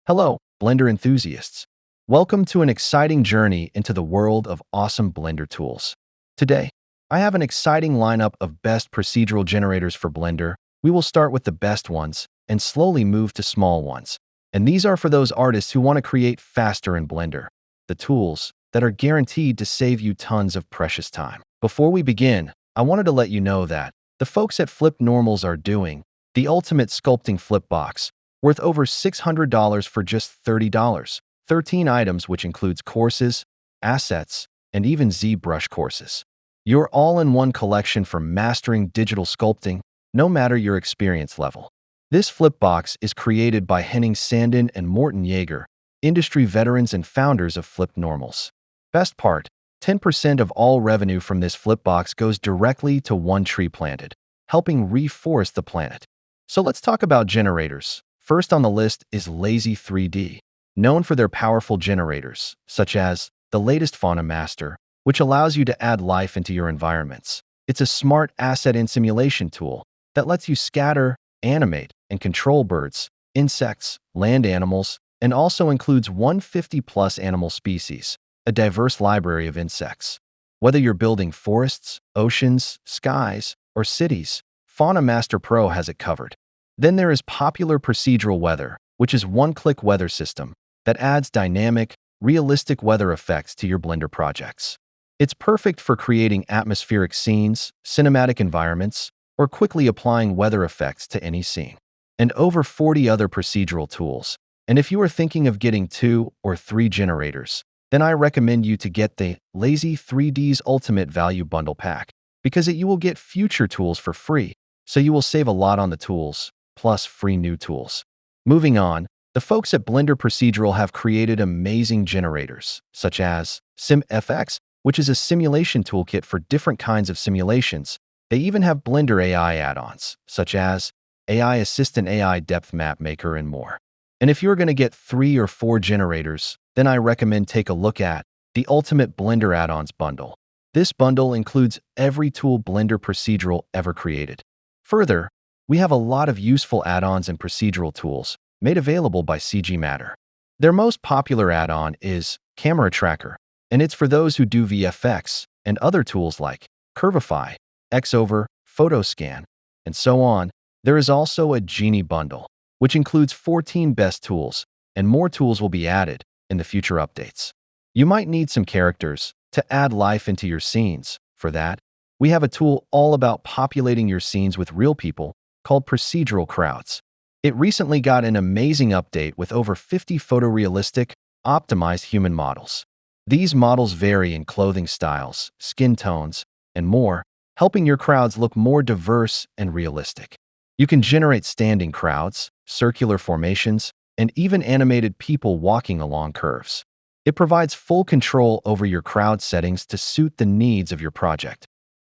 Hello, Blender enthusiasts. Welcome to an exciting journey into the world of awesome Blender tools. Today, I have an exciting lineup of best procedural generators for Blender. We will start with the best ones and slowly move to small ones. And these are for those artists who want to create faster in Blender. The tools that are guaranteed to save you tons of precious time. Before we begin, I wanted to let you know that the folks at Flip Normals are doing the ultimate sculpting FlipBox, worth over $600 for just $30. 13 items, which includes courses, assets, and even ZBrush courses. Your all-in-one collection for mastering digital sculpting, no matter your experience level. This FlipBox is created by Henning Sandin and Morten Jaeger, industry veterans and founders of Flip Normals. Best part, 10% of all revenue from this FlipBox goes directly to one tree planted, helping reforest the planet. So let's talk about generators. First on the list is Lazy 3D, known for their powerful generators, such as the latest Fauna Master, which allows you to add life into your environments. It's a smart asset and simulation tool that lets you scatter, animate, and control birds, insects, land animals, and also includes 150+ animal species, a diverse library of insects. Whether you're building forests, oceans, skies, or cities, Fauna Master Pro has it covered. Then there is Popular Procedural Weather, which is one-click weather system that adds dynamic, realistic weather effects to your Blender projects. It's perfect for creating atmospheric scenes, cinematic environments, or quickly applying weather effects to any scene. And over 40 other procedural tools. And if you are thinking of getting 2 or 3 generators, then I recommend you to get the Lazy 3D's Ultimate Value Bundle Pack, because you will get future tools for free, so you will save a lot on the tools, plus free new tools. Moving on, the folks at Blender Procedural have created amazing generators, such as SimFX, which is a simulation toolkit for different kinds of simulations. They even have Blender AI add-ons, such as AI Assistant, AI Depth Map Maker, and more. And if you're going to get 3 or 4 generators, then I recommend take a look at the Ultimate Blender Add-ons Bundle. This bundle includes every tool Blender Procedural ever created. Further, we have a lot of useful add-ons and procedural tools made available by CG Matter. Their most popular add-on is Camera Tracker, and it's for those who do VFX and other tools like Curvify, Xover, Photoscan, and so on. There is also a Genie bundle, which includes 14 best tools, and more tools will be added in the future updates. You might need some characters to add life into your scenes. For that, we have a tool all about populating your scenes with real people called Procedural Crowds. It recently got an amazing update with over 50 photorealistic, optimized human models. These models vary in clothing styles, skin tones, and more, helping your crowds look more diverse and realistic. You can generate standing crowds, circular formations, and even animated people walking along curves. It provides full control over your crowd settings to suit the needs of your project.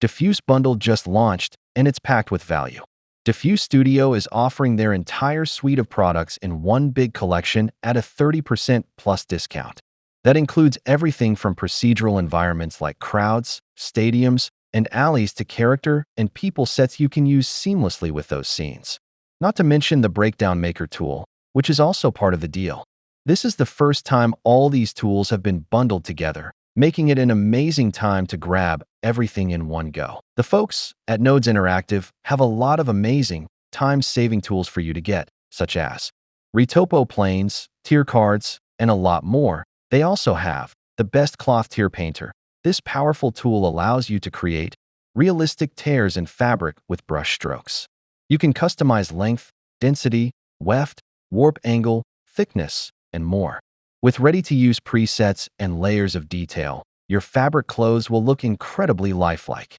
Difffuse Bundle just launched, and it's packed with value. Difffuse Studio is offering their entire suite of products in one big collection at a 30% plus discount. That includes everything from procedural environments like crowds, stadiums, and alleys to character and people sets you can use seamlessly with those scenes. Not to mention the Breakdown Maker tool, which is also part of the deal. This is the first time all these tools have been bundled together, making it an amazing time to grab everything in one go. The folks at Nodes Interactive have a lot of amazing, time-saving tools for you to get, such as Retopo Planes, Tier Cards, and a lot more. They also have the Best Cloth Tier Painter. This powerful tool allows you to create realistic tears in fabric with brush strokes. You can customize length, density, weft, warp angle, thickness, and more. With ready-to-use presets and layers of detail, your fabric clothes will look incredibly lifelike.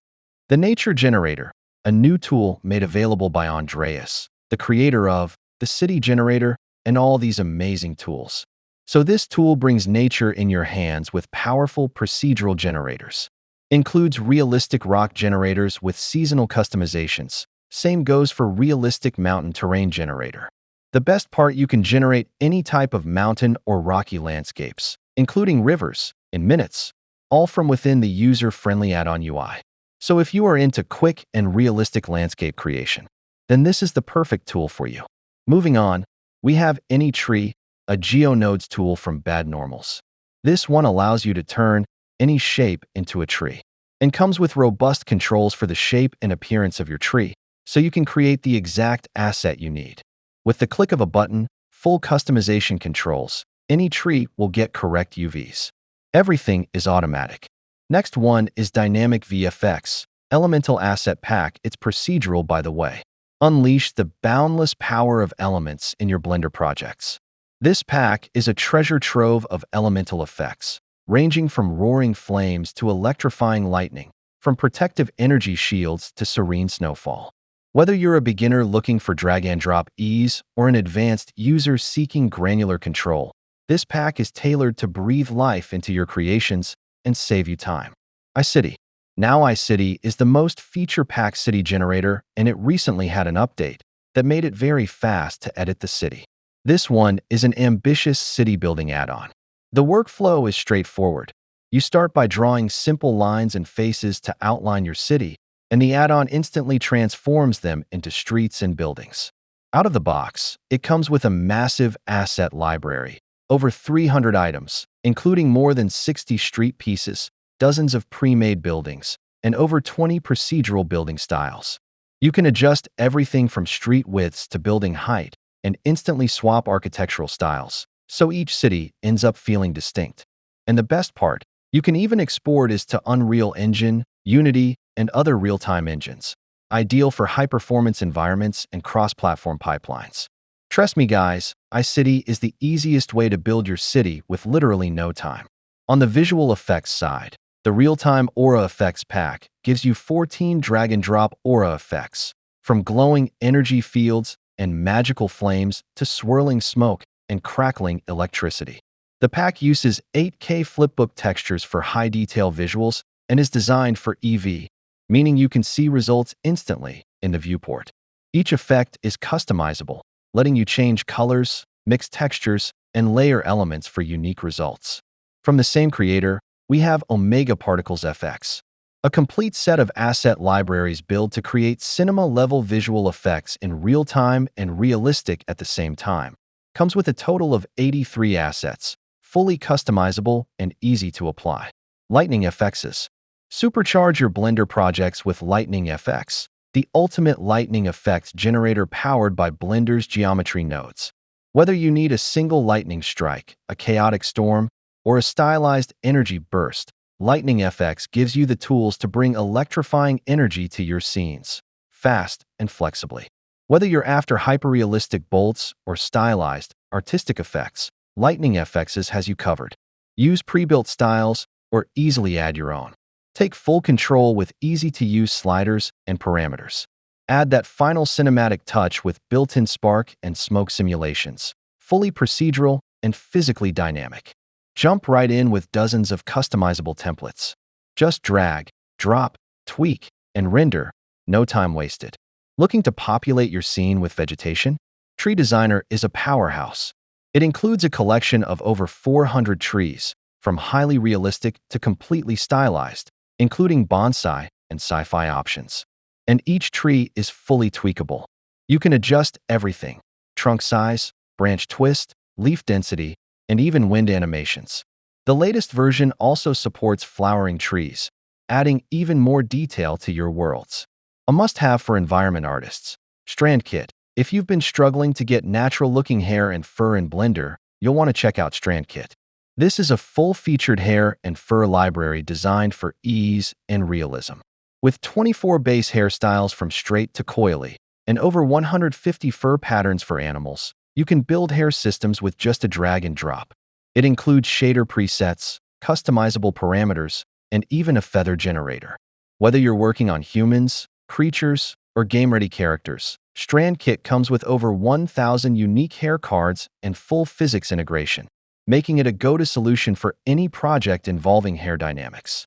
The Nature Generator, a new tool made available by Andreas, the creator of the City Generator and all these amazing tools. So this tool brings nature in your hands with powerful procedural generators. Includes realistic rock generators with seasonal customizations. Same goes for realistic mountain terrain generator. The best part, you can generate any type of mountain or rocky landscapes, including rivers, in minutes, all from within the user-friendly add-on UI. So if you are into quick and realistic landscape creation, then this is the perfect tool for you. Moving on, we have AnyTree, a GeoNodes tool from Bad Normals. This one allows you to turn any shape into a tree and comes with robust controls for the shape and appearance of your tree, so you can create the exact asset you need. With the click of a button, full customization controls, any tree will get correct UVs. Everything is automatic. Next one is Dynamic VFX, Elemental Asset Pack. It's procedural, by the way. Unleash the boundless power of elements in your Blender projects. This pack is a treasure trove of elemental effects, ranging from roaring flames to electrifying lightning, from protective energy shields to serene snowfall. Whether you're a beginner looking for drag-and-drop ease or an advanced user seeking granular control, this pack is tailored to breathe life into your creations and save you time. iCity. Now iCity is the most feature-packed city generator, and it recently had an update that made it very fast to edit the city. This one is an ambitious city-building add-on. The workflow is straightforward. You start by drawing simple lines and faces to outline your city, and the add-on instantly transforms them into streets and buildings. Out of the box, it comes with a massive asset library, over 300 items, including more than 60 street pieces, dozens of pre-made buildings, and over 20 procedural building styles. You can adjust everything from street widths to building height and instantly swap architectural styles, so each city ends up feeling distinct. And the best part, you can even export it to Unreal Engine, Unity, and other real-time engines, ideal for high-performance environments and cross-platform pipelines. Trust me, guys, iCity is the easiest way to build your city with literally no time. On the visual effects side, the Real-Time Aura Effects pack gives you 14 drag-and-drop aura effects, from glowing energy fields and magical flames to swirling smoke and crackling electricity. The pack uses 8K flipbook textures for high-detail visuals and is designed for EV, meaning you can see results instantly in the viewport. Each effect is customizable, letting you change colors, mix textures, and layer elements for unique results. From the same creator, we have Omega Particles FX, a complete set of asset libraries built to create cinema-level visual effects in real time and realistic at the same time. Comes with a total of 83 assets, fully customizable and easy to apply. Lightning FXs. Supercharge your Blender projects with Lightning FX, the ultimate lightning effects generator powered by Blender's geometry nodes. Whether you need a single lightning strike, a chaotic storm, or a stylized energy burst, Lightning FX gives you the tools to bring electrifying energy to your scenes, fast and flexibly. Whether you're after hyperrealistic bolts or stylized, artistic effects, Lightning FXs has you covered. Use pre-built styles or easily add your own. Take full control with easy-to-use sliders and parameters. Add that final cinematic touch with built-in spark and smoke simulations, fully procedural and physically dynamic. Jump right in with dozens of customizable templates. Just drag, drop, tweak, and render, no time wasted. Looking to populate your scene with vegetation? Tree Designer is a powerhouse. It includes a collection of over 400 trees, from highly realistic to completely stylized, including bonsai and sci-fi options. And each tree is fully tweakable. You can adjust everything: trunk size, branch twist, leaf density, and even wind animations. The latest version also supports flowering trees, adding even more detail to your worlds. A must-have for environment artists. Strand Kit. If you've been struggling to get natural-looking hair and fur in Blender, you'll want to check out Strand Kit. This is a full-featured hair and fur library designed for ease and realism. With 24 base hairstyles from straight to coily, and over 150 fur patterns for animals, you can build hair systems with just a drag and drop. It includes shader presets, customizable parameters, and even a feather generator. Whether you're working on humans, creatures, or game-ready characters, Strand Kit comes with over 1,000 unique hair cards and full physics integration, making it a go-to solution for any project involving hair dynamics.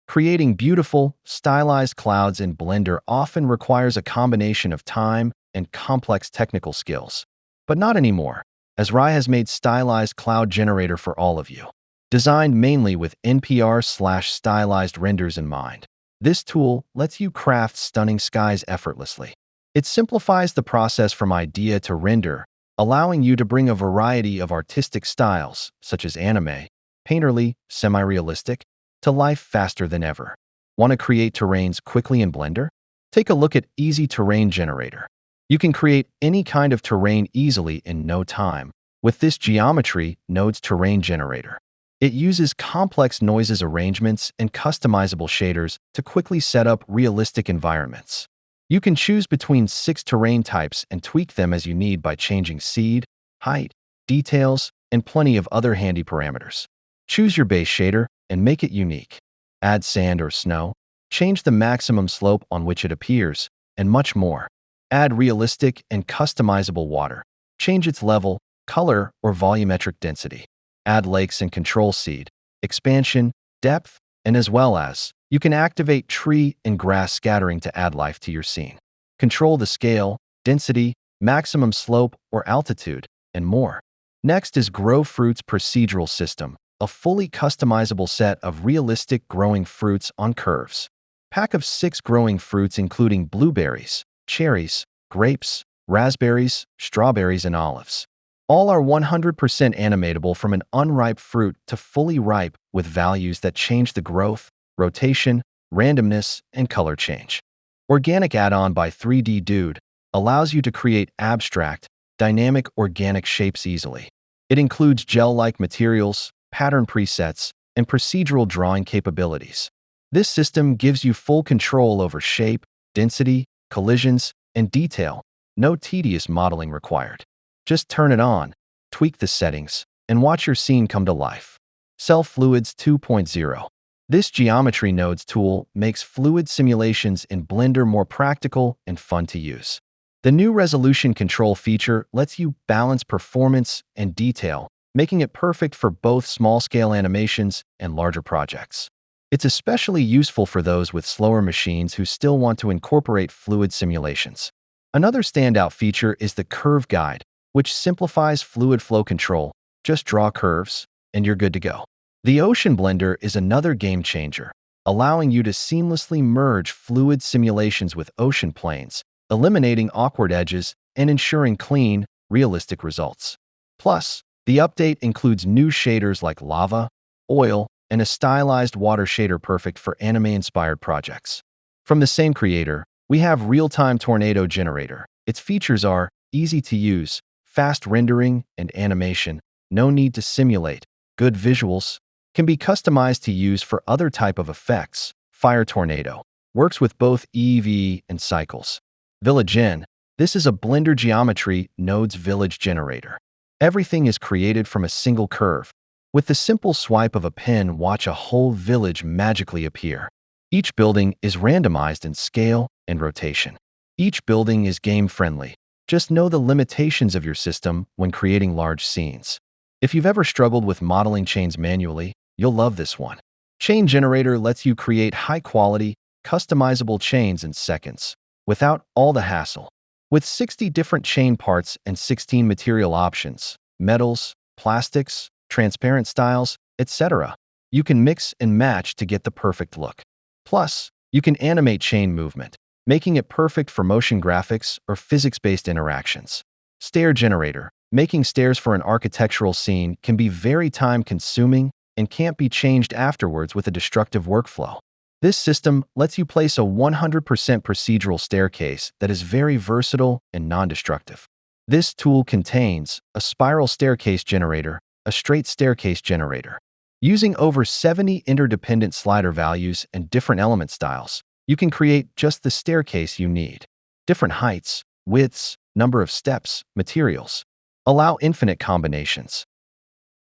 Creating beautiful, stylized clouds in Blender often requires a combination of time and complex technical skills. But not anymore, as Rai has made Stylized Cloud Generator for all of you. Designed mainly with NPR/stylized renders in mind, this tool lets you craft stunning skies effortlessly. It simplifies the process from idea to render, allowing you to bring a variety of artistic styles, such as anime, painterly, semi-realistic, to life faster than ever. Want to create terrains quickly in Blender? Take a look at Easy Terrain Generator. You can create any kind of terrain easily in no time with this Geometry Nodes Terrain Generator. It uses complex noises arrangements and customizable shaders to quickly set up realistic environments. You can choose between 6 terrain types and tweak them as you need by changing seed, height, details, and plenty of other handy parameters. Choose your base shader and make it unique. Add sand or snow, change the maximum slope on which it appears, and much more. Add realistic and customizable water. Change its level, color, or volumetric density. Add lakes and control seed, expansion, depth, and as well as, you can activate tree and grass scattering to add life to your scene. Control the scale, density, maximum slope or altitude, and more. Next is Grow Fruit's procedural system, a fully customizable set of realistic growing fruits on curves. Pack of 6 growing fruits including blueberries, cherries, grapes, raspberries, strawberries, and olives. All are 100% animatable from an unripe fruit to fully ripe with values that change the growth, rotation, randomness, and color change. Organic Addon by 3D Dude allows you to create abstract, dynamic organic shapes easily. It includes gel-like materials, pattern presets, and procedural drawing capabilities. This system gives you full control over shape, density, collisions, and detail. No tedious modeling required. Just turn it on, tweak the settings, and watch your scene come to life. Cell Fluids 2.0. This Geometry Nodes tool makes fluid simulations in Blender more practical and fun to use. The new resolution control feature lets you balance performance and detail, making it perfect for both small-scale animations and larger projects. It's especially useful for those with slower machines who still want to incorporate fluid simulations. Another standout feature is the Curve Guide, which simplifies fluid flow control. Just draw curves, and you're good to go. The Ocean Blender is another game changer, allowing you to seamlessly merge fluid simulations with ocean planes, eliminating awkward edges and ensuring clean, realistic results. Plus, the update includes new shaders like lava, oil, and a stylized water shader perfect for anime-inspired projects. From the same creator, we have Realtime Tornado Generator. Its features are easy to use, fast rendering and animation, no need to simulate, good visuals, can be customized to use for other type of effects. Fire Tornado works with both EV and cycles. Villagen, this is a Blender Geometry Nodes village generator. Everything is created from a single curve. With the simple swipe of a pen, watch a whole village magically appear. Each building is randomized in scale and rotation. Each building is game-friendly. Just know the limitations of your system when creating large scenes. If you've ever struggled with modeling chains manually, you'll love this one. Chain Generator lets you create high-quality, customizable chains in seconds, without all the hassle. With 60 different chain parts and 16 material options, metals, plastics, transparent styles, etc., you can mix and match to get the perfect look. Plus, you can animate chain movement, making it perfect for motion graphics or physics-based interactions. Stair Generator. Making stairs for an architectural scene can be very time-consuming and can't be changed afterwards with a destructive workflow. This system lets you place a 100% procedural staircase that is very versatile and non-destructive. This tool contains a spiral staircase generator, a straight staircase generator. Using over 70 interdependent slider values and different element styles, you can create just the staircase you need. Different heights, widths, number of steps, materials. Allow infinite combinations.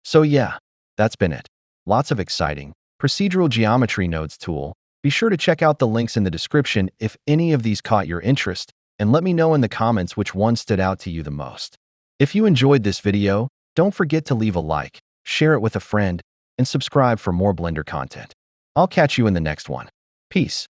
So yeah, that's been it. Lots of exciting procedural geometry nodes tool. Be sure to check out the links in the description if any of these caught your interest, and let me know in the comments which one stood out to you the most. If you enjoyed this video, don't forget to leave a like, share it with a friend, and subscribe for more Blender content. I'll catch you in the next one. Peace.